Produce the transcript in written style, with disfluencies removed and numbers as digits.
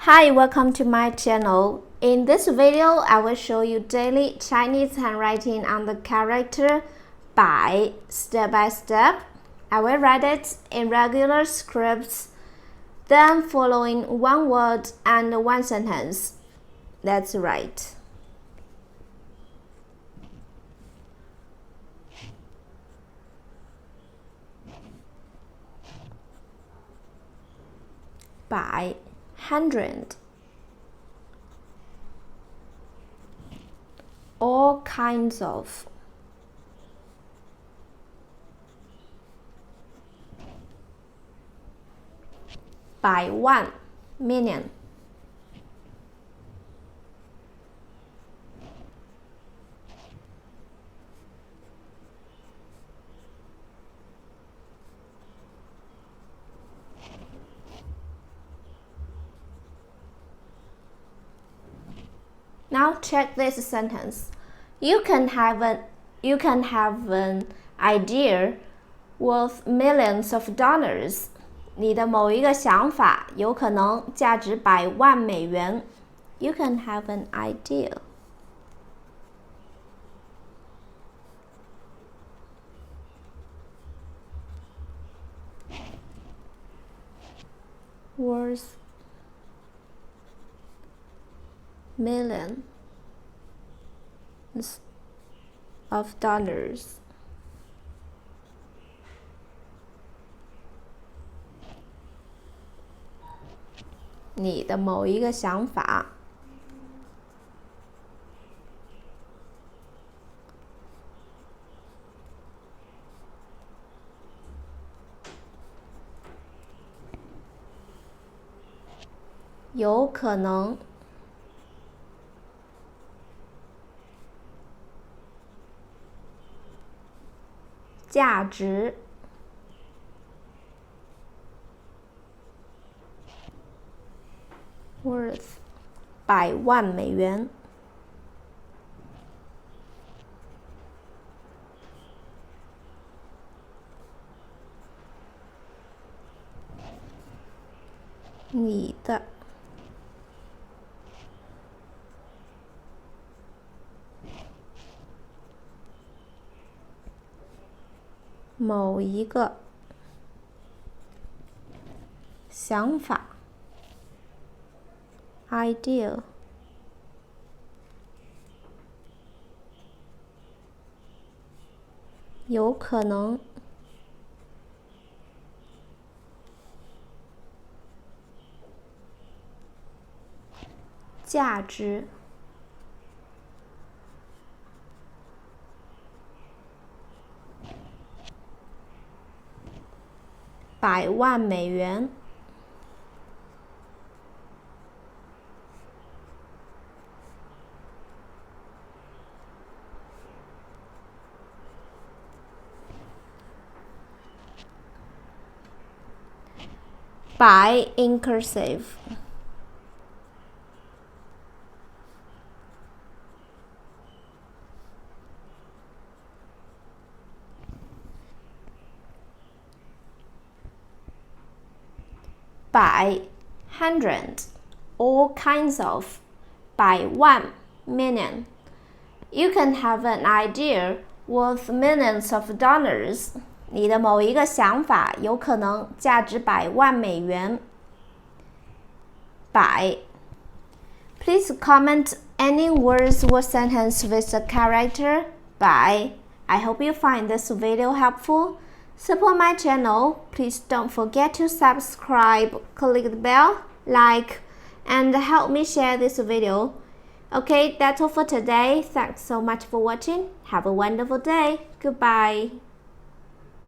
Hi, welcome to my channel. In this video, I will show you daily Chinese handwriting on the character 百 step by step. I will write it in regular scripts, then following one word and one sentence. That's right. By 100. All kinds of. By 1 million. Now check this sentence. You can have an idea worth millions of dollars. 你的某一个想法有可能价值100万美元。You can have an idea. Worth millions of dollars. "你的某一个想法有可能价值worth 100万美元。你的某一个想法 idea 有可能价值100万美元。100 in cursive. By 100, all kinds of. By 1 million. You can have an idea worth millions of dollars. 你的某一个想法有可能价值100万美元。100. Please comment any words or sentence with the character 100. I hope you find this video helpful. Support my channel. Please don't forget to subscribe, click the bell, like, and help me share this video. Okay, that's all for today. Thanks so much for watching. Have a wonderful day. Goodbye.